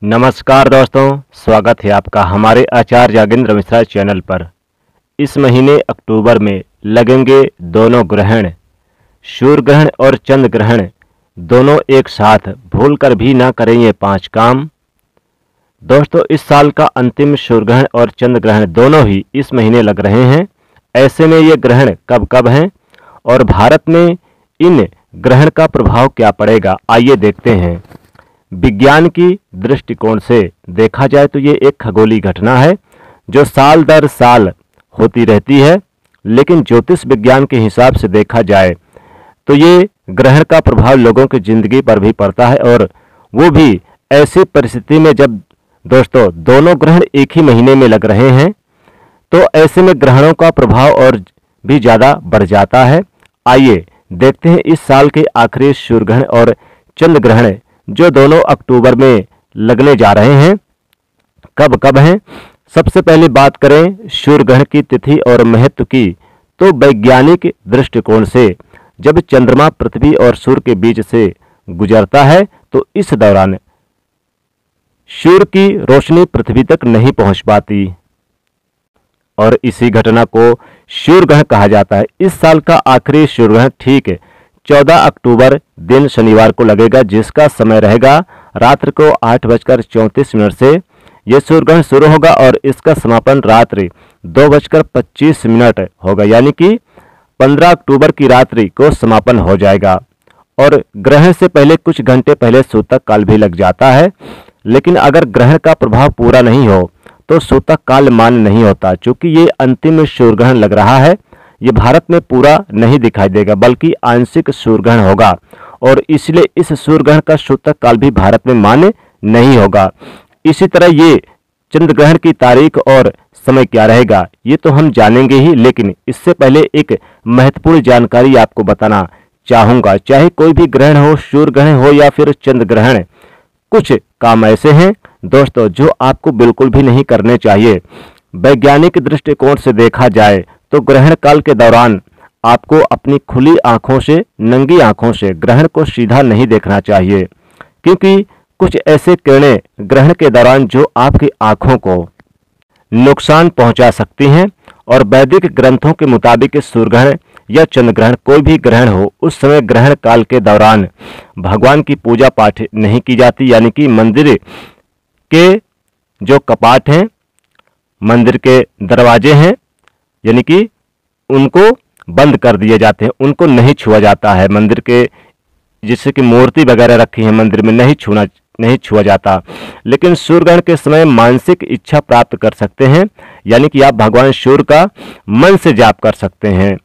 नमस्कार दोस्तों, स्वागत है आपका हमारे आचार्य यागेंद्र मिश्रा चैनल पर। इस महीने अक्टूबर में लगेंगे दोनों ग्रहण, सूर्य ग्रहण और चंद्र ग्रहण दोनों एक साथ। भूलकर भी ना करें ये 5 काम। दोस्तों, इस साल का अंतिम सूर्य ग्रहण और चंद्र ग्रहण दोनों ही इस महीने लग रहे हैं। ऐसे में ये ग्रहण कब कब हैं और भारत में इन ग्रहण का प्रभाव क्या पड़ेगा, आइए देखते हैं। विज्ञान की दृष्टिकोण से देखा जाए तो ये एक खगोलीय घटना है जो साल दर साल होती रहती है, लेकिन ज्योतिष विज्ञान के हिसाब से देखा जाए तो ये ग्रहण का प्रभाव लोगों की जिंदगी पर भी पड़ता है, और वो भी ऐसी परिस्थिति में जब दोस्तों दोनों ग्रहण एक ही महीने में लग रहे हैं, तो ऐसे में ग्रहणों का प्रभाव और भी ज़्यादा बढ़ जाता है। आइए देखते हैं इस साल के आखिरी सूर्य ग्रहण और चंद्र ग्रहण जो दोनों अक्टूबर में लगने जा रहे हैं कब कब हैं। सबसे पहले बात करें सूर्य ग्रहण की तिथि और महत्व की, तो वैज्ञानिक दृष्टिकोण से जब चंद्रमा पृथ्वी और सूर्य के बीच से गुजरता है तो इस दौरान सूर्य की रोशनी पृथ्वी तक नहीं पहुंच पाती और इसी घटना को सूर्य ग्रहण कहा जाता है। इस साल का आखिरी सूर्य ग्रहण ठीक 14 अक्टूबर दिन शनिवार को लगेगा, जिसका समय रहेगा रात्रि को 8:34 से यह सूर्य ग्रहण शुरू होगा और इसका समापन रात्रि 2:25 होगा, यानी कि 15 अक्टूबर की रात्रि को समापन हो जाएगा। और ग्रहण से पहले कुछ घंटे पहले सूतक काल भी लग जाता है, लेकिन अगर ग्रहण का प्रभाव पूरा नहीं हो तो सूतक काल मान्य नहीं होता। चूंकि ये अंतिम सूर्य ग्रहण लग रहा है, ये भारत में पूरा नहीं दिखाई देगा बल्कि आंशिक सूर्य ग्रहण होगा, और इसलिए इस सूर्य ग्रहण का सूतक काल भी भारत में मान्य नहीं होगा। इसी तरह ये चंद्र ग्रहण की तारीख और समय क्या रहेगा ये तो हम जानेंगे ही, लेकिन इससे पहले एक महत्वपूर्ण जानकारी आपको बताना चाहूँगा। चाहे कोई भी ग्रहण हो, सूर्य ग्रहण हो या फिर चंद्र ग्रहण, कुछ काम ऐसे हैं दोस्तों जो आपको बिल्कुल भी नहीं करने चाहिए। वैज्ञानिक दृष्टिकोण से देखा जाए तो ग्रहण काल के दौरान आपको अपनी खुली आंखों से, नंगी आंखों से ग्रहण को सीधा नहीं देखना चाहिए, क्योंकि कुछ ऐसे किरणें ग्रहण के दौरान जो आपकी आंखों को नुकसान पहुंचा सकती हैं। और वैदिक ग्रंथों के मुताबिक सूर्य ग्रहण या चंद्र ग्रहण कोई भी ग्रहण हो, उस समय ग्रहण काल के दौरान भगवान की पूजा पाठ नहीं की जाती, यानी कि मंदिर के जो कपाट हैं, मंदिर के दरवाजे हैं, यानी कि उनको बंद कर दिए जाते हैं, उनको नहीं छुआ जाता है। मंदिर के जिससे कि मूर्ति वगैरह रखी है मंदिर में नहीं छुआ जाता। लेकिन सूर्य ग्रहण के समय मानसिक इच्छा प्राप्त कर सकते हैं, यानी कि आप भगवान सूर्य का मन से जाप कर सकते हैं,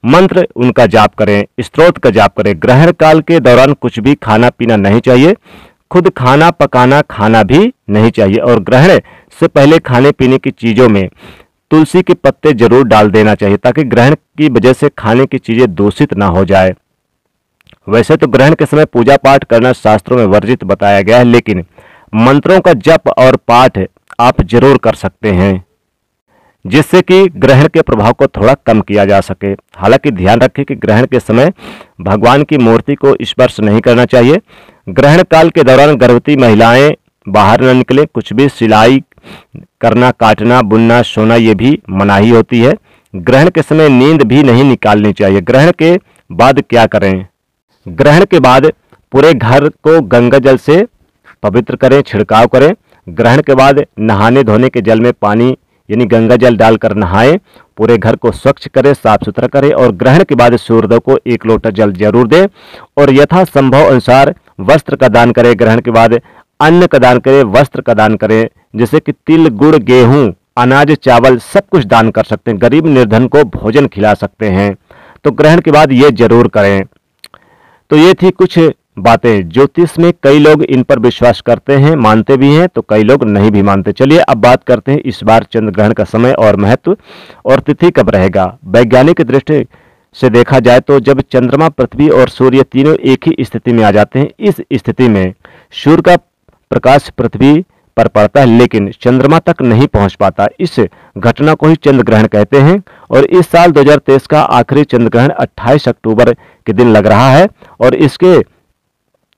मंत्र उनका जाप करें, स्तोत्र का जाप करें। ग्रहण काल के दौरान कुछ भी खाना पीना नहीं चाहिए, खुद खाना पकाना खाना भी नहीं चाहिए, और ग्रहण से पहले खाने पीने की चीज़ों में तुलसी के पत्ते जरूर डाल देना चाहिए, ताकि ग्रहण की वजह से खाने की चीज़ें दूषित ना हो जाए। वैसे तो ग्रहण के समय पूजा पाठ करना शास्त्रों में वर्जित बताया गया है, लेकिन मंत्रों का जप और पाठ आप जरूर कर सकते हैं, जिससे कि ग्रहण के प्रभाव को थोड़ा कम किया जा सके। हालांकि ध्यान रखें कि ग्रहण के समय भगवान की मूर्ति को स्पर्श नहीं करना चाहिए। ग्रहण काल के दौरान गर्भवती महिलाएं बाहर न निकलें। कुछ भी सिलाई करना, काटना, बुनना, सोना ये भी मनाही होती है। ग्रहण के समय नींद भी नहीं निकालनी चाहिए। ग्रहण के बाद क्या करें? ग्रहण के बाद पूरे घर को गंगा जल से पवित्र करें, छिड़काव करें। ग्रहण के बाद नहाने धोने के जल में पानी यानी गंगा जल डालकर नहाएं। पूरे घर को स्वच्छ करें, साफ सुथरा करें, और ग्रहण के बाद सूर्योदय को 1 लोटा जल जरूर दें, और यथासंभव अनुसार वस्त्र का दान करें। ग्रहण के बाद अन्न का दान करें, वस्त्र का दान करें, जैसे कि तिल, गुड़, गेहूं, अनाज, चावल सब कुछ दान कर सकते हैं। गरीब निर्धन को भोजन खिला सकते हैं, तो ग्रहण के बाद ये जरूर करें। तो ये थी कुछ बातें। ज्योतिष में कई लोग इन पर विश्वास करते हैं, मानते भी हैं, तो कई लोग नहीं भी मानते। चलिए अब बात करते हैं इस बार चंद्र ग्रहण का समय और महत्व और तिथि कब रहेगा। वैज्ञानिक दृष्टि से देखा जाए तो जब चंद्रमा, पृथ्वी और सूर्य तीनों एक ही स्थिति में आ जाते हैं, इस स्थिति में सूर्य का प्रकाश पृथ्वी पर पड़ता है, लेकिन चंद्रमा तक नहीं पहुंच पाता। इस घटना को ही चंद्र ग्रहण कहते हैं। और इस साल 2023 का आखिरी चंद्र ग्रहण 28 अक्टूबर के दिन लग रहा है, और इसके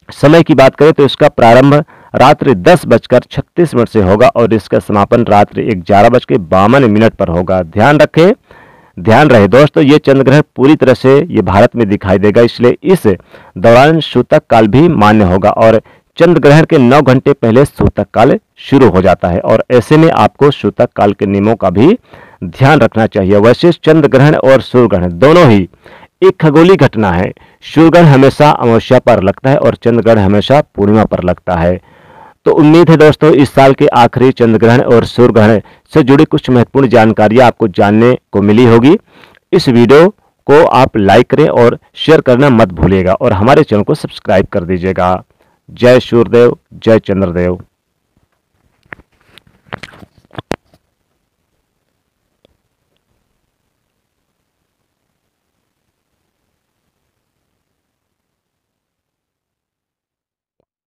समय की बात करें तो इसका प्रारंभ रात्रि 10:36 से होगा और इसका समापन रात्रि 11:52 पर होगा। ध्यान रहे दोस्तों, ये चंद्र ग्रहण पूरी तरह से ये भारत में दिखाई देगा, इसलिए इस दौरान सूतक काल भी मान्य होगा और चंद्र ग्रहण के 9 घंटे पहले सूतक काल शुरू हो जाता है और ऐसे में आपको सूतक काल के नियमों का भी ध्यान रखना चाहिए। वैसे चंद्र ग्रहण और सूर्य ग्रहण दोनों ही एक खगोलीय घटना है। सूर्य ग्रहण हमेशा अमावस्या पर लगता है और चंद्र ग्रहण हमेशा पूर्णिमा पर लगता है। तो उम्मीद है दोस्तों इस साल के आखिरी चंद्र ग्रहण और सूर्य ग्रहण से जुड़ी कुछ महत्वपूर्ण जानकारियां आपको जानने को मिली होगी। इस वीडियो को आप लाइक करें और शेयर करना मत भूलिएगा और हमारे चैनल को सब्सक्राइब कर दीजिएगा। जय सूर्यदेव, जय चंद्रदेव।